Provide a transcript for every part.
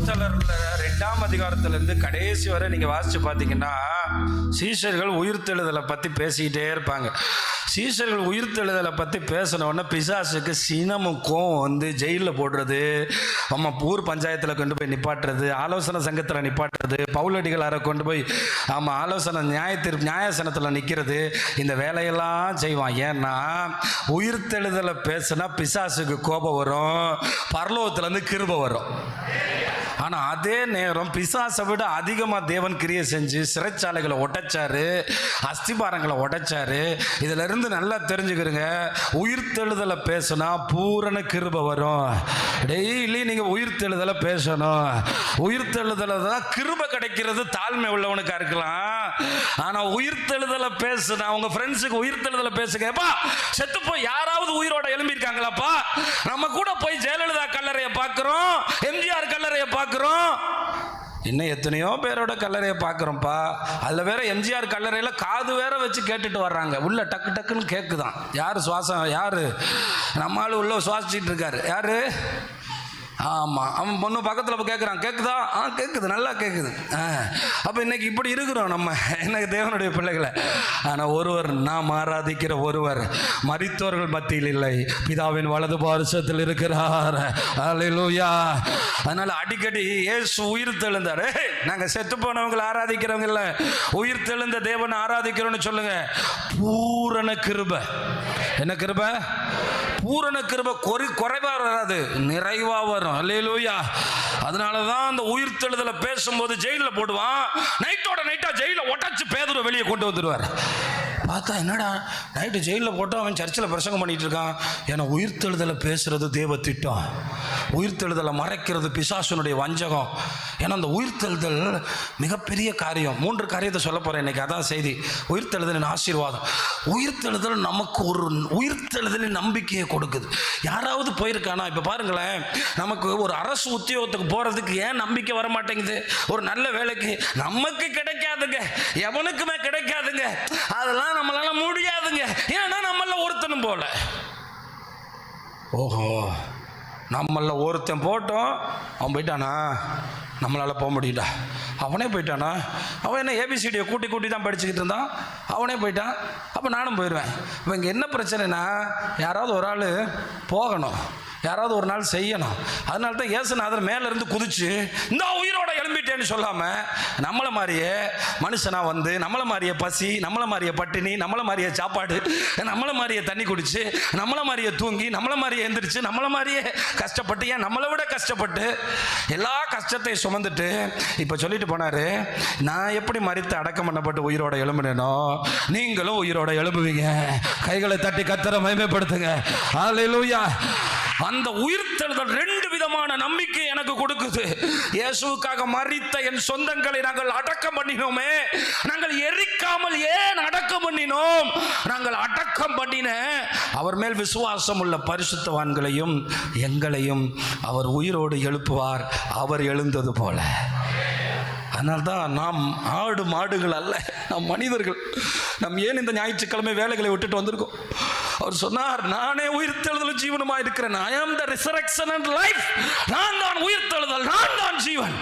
அப்போஸ்தலர்ல 2ஆம் அதிகாரத்திலிருந்து கடைசி வரை நீங்க வாசிச்சு பார்த்தீங்கன்னா சீஷர்கள் உயிர்த்தெழுதலை பத்தி பேசிக்கிட்டே இருப்பாங்க. சீஷர்கள் உயிர்த்தெழுதலை பற்றி பேசினோடனே பிசாசுக்கு சினமும் கோவம் வந்து ஜெயிலில் போடுறது, நம்ம ஊர் பஞ்சாயத்தில் கொண்டு போய் நிப்பாட்டுறது, ஆலோசனை சங்கத்தில் நிப்பாட்டுறது, பவுலடிகளாரை கொண்டு போய் ஆலோசனை நியாயசனத்தில் நிற்கிறது, இந்த வேலையெல்லாம் செய்வான். ஏன்னா உயிர்த்தெழுதலை பேசினா பிசாசுக்கு கோபம் வரும், பரலோகத்துலேருந்து கிருபை வரும். ஆனால் அதே நேரம் பிசாசை விட அதிகமாக தேவன் கிரியை செஞ்சு சிறைச்சாலைகளை உடைச்சாரு, அஸ்திபாரங்களை உடைச்சாரு. இதிலிருந்து நல்லா தெரிஞ்சுக்கிறங்க, உயிர்த்தெழுதலை பேசினா பூரண கிருபை வரும். டெய்லி நீங்கள் உயிர்த்தெழுதலை பேசணும். உயிர்த்தெழுதலை தான் கிருபை கிடைக்கிறது தாழ்மை உள்ளவனுக்கா இருக்கலாம். ஆனால் உயிர்த்தெழுதலை பேசுனா உங்கள் ஃப்ரெண்ட்ஸுக்கு உயிர்த்தெழுதலை பேசுங்க. எப்பா செத்து போய் யாராவது உயிரோட எழும்பியிருக்காங்களாப்பா? நம்ம கூட போய் ஜெயலலிதா கல்லறையை பார்க்குறோம், எம்ஜிஆர் கல்லறையை பார்க்குறோம், இன்னும் எத்தனையோ பேரோட கல்லறையை பார்க்குறோம்ப்பா. அதில் வேற எம்ஜிஆர் கல்லறையில் காது வேற வச்சு கேட்டுட்டு வர்றாங்க. உள்ள டக்கு டக்குன்னு கேட்குதான். யார் சுவாசம், யார் நம்மளால உள்ள சுவாசிச்சுட்டு இருக்காரு, யாரு? ஆமாம், அவன் பொண்ணு பக்கத்தில் போய் கேட்குறான், கேட்குதா? கேட்குது, நல்லா கேட்குது. அப்போ இன்னைக்கு இப்படி இருக்கிறோம் நம்ம, எனக்கு தேவனுடைய பிள்ளைகளை. ஆனால் ஒருவர், நாம் ஆராதிக்கிற ஒருவர் மரித்தோர்கள் மத்தியில் இல்லை, பிதாவின் வலது பாரிசத்தில் இருக்கிறார். அல்லேலூயா. அதனால் அடிக்கடி இயேசு உயிர் தெழுந்தார். நாங்கள் செத்து போனவங்களை ஆராதிக்கிறவங்க இல்லை, உயிர் தெழுந்த தேவனை ஆராதிக்கிறோன்னு சொல்லுங்க. பூரண கிருபை. என்ன கிருபை? பூரண கிருபை. குறைவா வராது, நிறைவா வரும். அல்லேலூயா. அதனால தான் அந்த உயிர்த்தெழுதலை பேசும்போது ஜெயிலில் போடுவான். நைட்டோட நைட்டா ஜெயிலில் ஒட்டச்சு பேதுருவை வெளியே கொண்டு வந்துடுவார். பார்த்தா என்னடா நைட்டு ஜெயிலில் போட்டு அவன் சர்ச்சில் பிரசங்கம் பண்ணிட்டு இருக்கான். ஏன்னா உயிர்த்தெழுதலை பேசுறது தேவ திட்டம், உயிர்த்தெழுதலை மறைக்கிறது பிசாசுனுடைய வஞ்சகம். ஏன்னா அந்த உயிர்த்தெழுதல் மிகப்பெரிய காரியம். 3 காரியத்தை சொல்ல போகிறேன் இன்னைக்கு, அதான் செய்தி. உயிர்த்தெழுதலின் ஆசீர்வாதம். உயிர்த்தெழுதல் நமக்கு ஒரு உயிர்த்தெழுதலின் நம்பிக்கையை கொடுக்குது. யாராவது போயிருக்கானா? இப்போ பாருங்களேன், நமக்கு ஒரு அரசு உத்தியோகத்துக்கு போகிறதுக்கு ஏன் நம்பிக்கை வர மாட்டேங்குது? ஒரு நல்ல வேலைக்கு நமக்கு கிடைக்காதுங்க, எவனுக்குமே கிடைக்காதுங்க, அதெல்லாம் நம்மளால முடியாதுங்க. ஏன்னா நம்மள ஒருத்தனும் போல. ஓஹோ, நம்மள ஒருத்தன் போட்டோம், அவன் போயிட்டானா? நம்மளால போக முடியல. அவனே போயிட்டானா? அவன் என்ன ஏபிசிடியை கூட்டி கூட்டி தான் படிச்சுக்கிட்டு இருந்தான், அவனே போயிட்டான். அப்போ நானும் போயிடுவேன். இப்போ இங்கே என்ன பிரச்சனைனா, யாராவது ஒரு ஆள் போகணும், யாராவது ஒரு நாள் செய்யணும். அதனால தான் இயேசுநாதர் மேலேருந்து குதிச்சு இந்த உயிரோட எழும்பிட்டேன்னு சொல்லாமல் நம்மளை மாதிரியே மனுஷனாக வந்து, நம்மளை மாதிரியே பசி, நம்மளை மாதிரியே பட்டினி, நம்மளை மாதிரியே சாப்பாடு, நம்மளை மாதிரியே தண்ணி குடிச்சு, நம்மளை மாதிரியே தூங்கி, நம்மளை மாதிரியே எந்திரிச்சு, நம்மளை மாதிரியே கஷ்டப்பட்டு, ஏன் நம்மளை விட கஷ்டப்பட்டு எல்லா கஷ்டத்தையும் சுமந்துட்டு இப்போ சொல்லிட்டு போனார், நான் எப்படி மரித்து அடக்கம் பண்ணப்பட்டு உயிரோட எழும்பினேனோ நீங்களும் உயிரோட எழும்புவீங்க. கைகளை தட்டி கர்த்தரை மகிமைப்படுத்துங்க. அல்லேலூயா. அந்த உயிர்த்தெழுதல் 2 விதமான நம்பிக்கை எனக்கு கொடுக்குது. இயேசுவுக்காக மரித்த என் சொந்தங்களை நாங்கள் அடக்கம் பண்ணினோமே, நாங்கள் எரிக்காமல் ஏன் அடக்கம் பண்ணினோம்? நாங்கள் அடக்கம் பண்ணின அவர் மேல் விசுவாசம் உள்ள பரிசுத்தவான்களையும் எங்களையும் அவர் உயிரோடு எழுப்புவார், அவர் எழுந்தது போல. அதனால்தான் நாம் ஆடு மாடுகள் அல்ல, நாம் மனிதர்கள். நாம் ஏன் இந்த ஞாயிற்றுக்கிழமை வேலைகளை விட்டுட்டு வந்திருக்கோம்? அவர் சொன்னார், நானே உயிர்த்தெழுதலும் ஜீவனுமாய் இருக்கிறேன். I am the resurrection and life. நான் தான் உயிர்த்தெழுதல், நான் தான் ஜீவன்.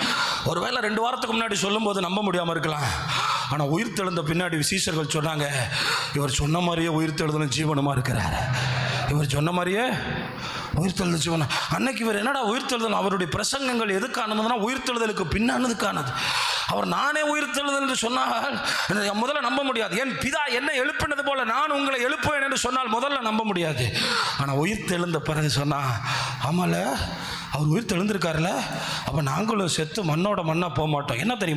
ஒருவேளை 2 வாரத்துக்கு முன்னாடி சொல்லும் போது நம்ப முடியாம இருக்கலாம். ஆனால் உயிர்த்தெழுந்த பின்னாடி சீஷர்கள் சொன்னாங்க, இவர் சொன்ன மாதிரியே உயிர்த்தெழுதலும் ஜீவனுமா இருக்கிறார். இவர் சொன்ன மாதிரியே உயிர்த்தெழுதல் ஜீவன். அன்னைக்கு இவர் என்னடா உயிர்த்தெழுதல்? அவருடைய பிரசங்கங்கள் எதுக்கானதுன்னா உயிர்த்தெழுதலுக்கு பின்னானதுக்கானது. அவர் நானே உயிர்த்தெழுதல் என்று சொன்னால் முதல்ல நம்ப முடியாது. என் பிதா என்ன எழுப்பினது போல நான் உங்களை எழுப்புவேன் என்று சொன்னால் முதல்ல நம்ப முடியாது. ஆனால் உயிர்த்தெழுந்த பிறகு சொன்னா, ஆமால அவர் உயிர்த்தெழுந்திருக்காருல, அப்போ நாங்களும் செத்து மண்ணோட மண்ணா போக மாட்டோம். என்ன தெரியுமா?